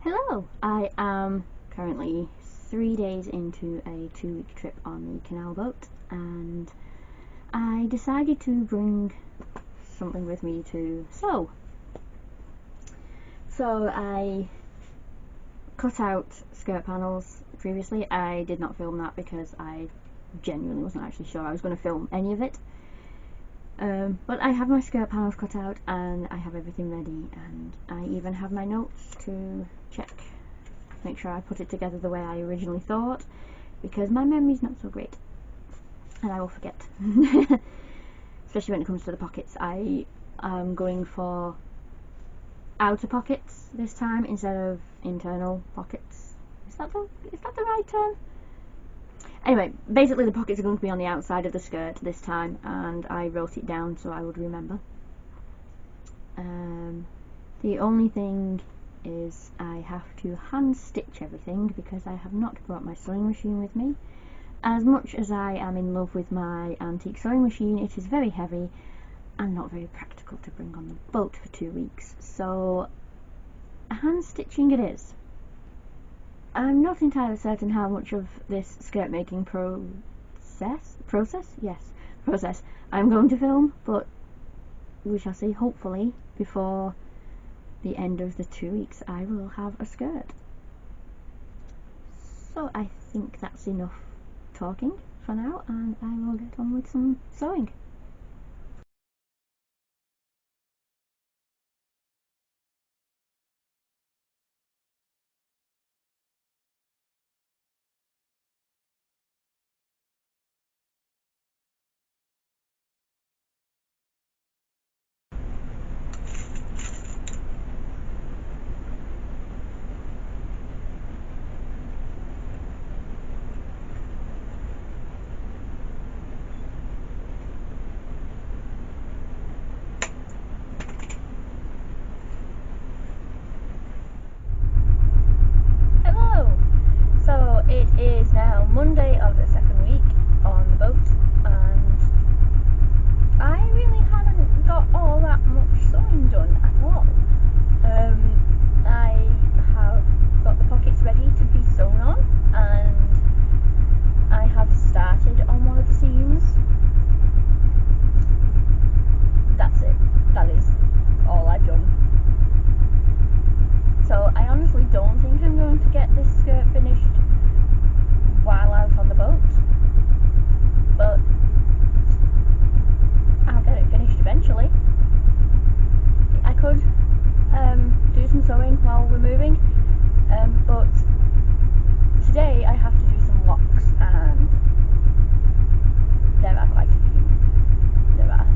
Hello! I am currently 3 days into a 2-week trip on the canal boat, and I decided to bring something with me to sew. So I cut out skirt panels previously. I did not film that because I genuinely wasn't actually sure I was going to film any of it. But I have my skirt panels cut out and I have everything ready, and I even have my notes to check, make sure I put it together the way I originally thought, because my memory's not so great and I will forget. Especially when it comes to the pockets. I am going for outer pockets this time instead of internal pockets. Is that the right term? Anyway, basically the pockets are going to be on the outside of the skirt this time, and I wrote it down so I would remember. The only thing is I have to hand stitch everything because I have not brought my sewing machine with me. As much as I am in love with my antique sewing machine, it is very heavy and not very practical to bring on the boat for 2 weeks, so hand stitching it is. I'm not entirely certain how much of this skirt making process I'm going to film, but we shall see. Hopefully before the end of the 2 weeks I will have a skirt. So I think that's enough talking for now, and I will get on with some sewing. It is now Monday of the second week on the boat, and I really haven't got all that much sewing done at all. I have got the pockets ready to be sewn on, and I have started on one of the seams. That's it. That is all I've done. So I honestly don't think I'm going to get this skirt finished while out on the boat, but I'll get it finished eventually. I could do some sewing while we're moving, but today I have to do some locks, and there are quite a few. There are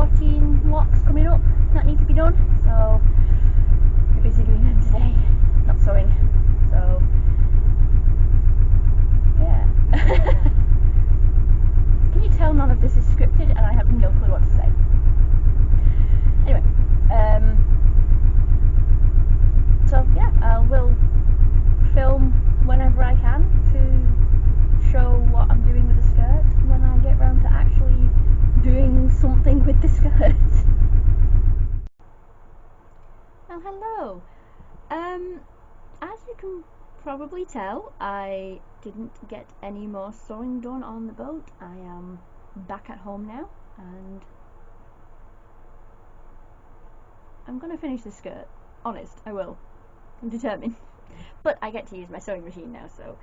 14 locks coming up that need to be done, so I'm busy doing them today, not sewing. So yeah. Can you tell none of this is scripted and I have no clue what to say? Anyway, so yeah, I will film whenever I can to show what I'm doing with the skirt when I get round to actually doing something with the skirt. Oh, hello. As you can probably tell, I didn't get any more sewing done on the boat. I am back at home now, and I'm gonna finish this skirt. Honest, I will. I'm determined. But I get to use my sewing machine now, so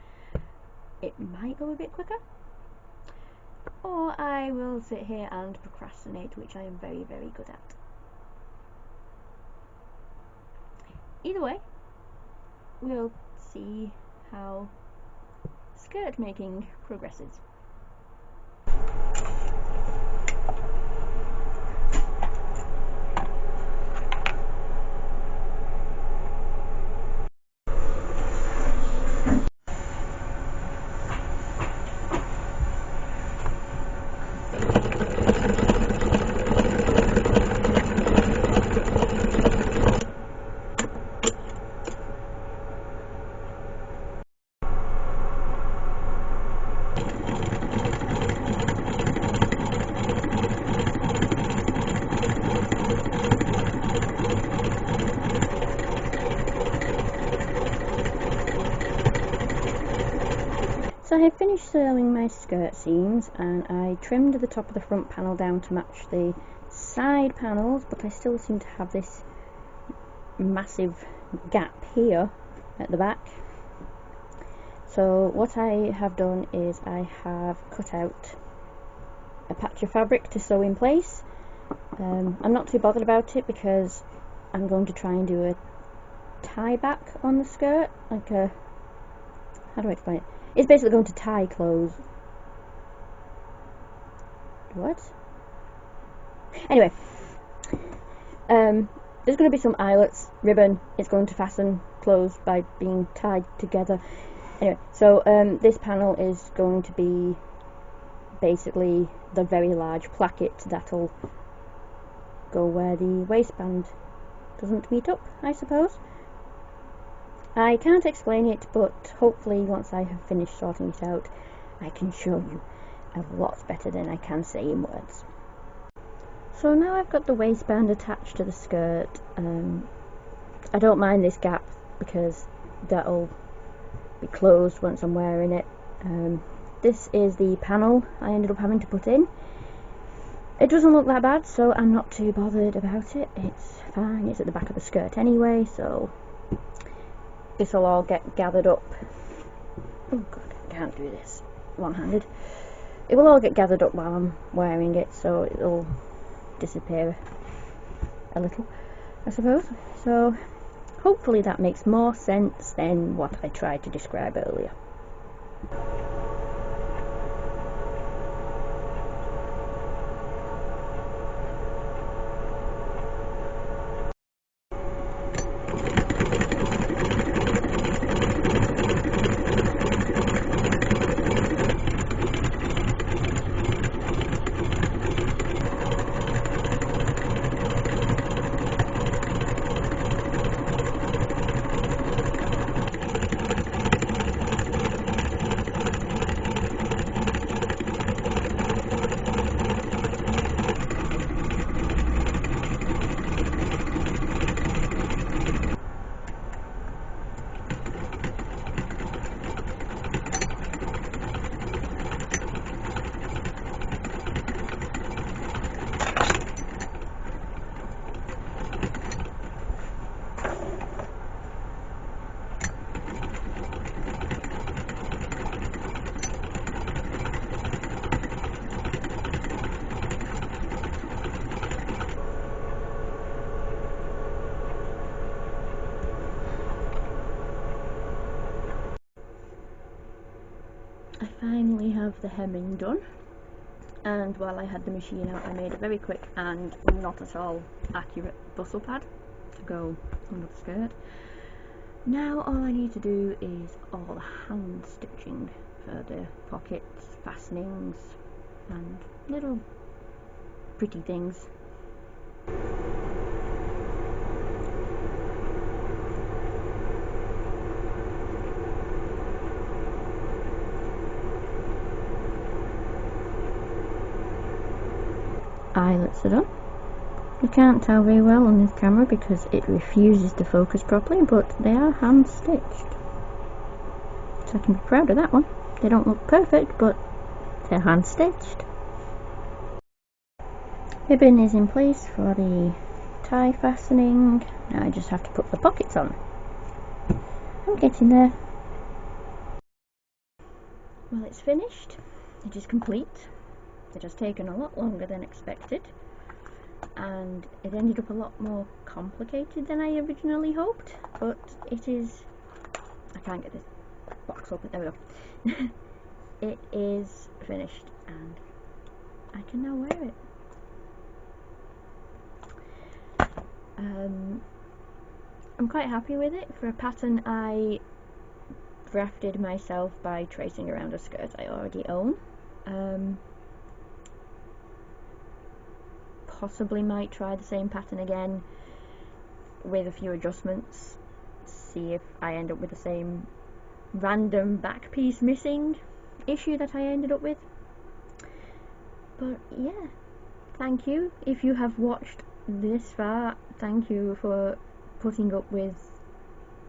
it might go a bit quicker. Or I will sit here and procrastinate, which I am very, very good at. Either way, we'll see how skirt making progresses. So I have finished sewing my skirt seams, and I trimmed the top of the front panel down to match the side panels, but I still seem to have this massive gap here at the back. So what I have done is I have cut out a patch of fabric to sew in place. I'm not too bothered about it because I'm going to try and do a tie back on the skirt, like a, how do I explain it? It's basically going to tie close. What? Anyway, there's going to be some eyelets, ribbon, it's going to fasten close by being tied together. Anyway, so this panel is going to be basically the very large placket that'll go where the waistband doesn't meet up, I suppose. I can't explain it, but hopefully once I have finished sorting it out, I can show you a lot better than I can say in words. So now I've got the waistband attached to the skirt. I don't mind this gap because that'll be closed once I'm wearing it. This is the panel I ended up having to put in. It doesn't look that bad, so I'm not too bothered about it. It's fine, it's at the back of the skirt anyway, so this will all get gathered up. Oh god, I can't do this one-handed. It will all get gathered up while I'm wearing it, so it'll disappear a little, I suppose. So hopefully that makes more sense than what I tried to describe earlier. I finally have the hemming done, and while I had the machine out I made a very quick and not at all accurate bustle pad to go under the skirt. Now all I need to do is all the hand stitching for the pockets, fastenings and little pretty things. Eyelets are done. You can't tell very well on this camera because it refuses to focus properly, but they are hand stitched. So I can be proud of that one. They don't look perfect, but they're hand stitched. Ribbon is in place for the tie fastening. Now I just have to put the pockets on. I'm getting there. Well, it's finished. It is complete. It has taken a lot longer than expected, and it ended up a lot more complicated than I originally hoped, but it is... I can't get this box open. There we go. It is finished and I can now wear it. I'm quite happy with it. For a pattern I drafted myself by tracing around a skirt I already own. Possibly might try the same pattern again with a few adjustments, see if I end up with the same random back piece missing issue that I ended up with. But yeah, thank you if you have watched this far. Thank you for putting up with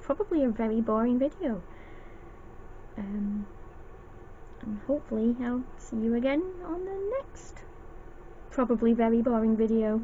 probably a very boring video. hopefully I'll see you again on the next probably very boring video.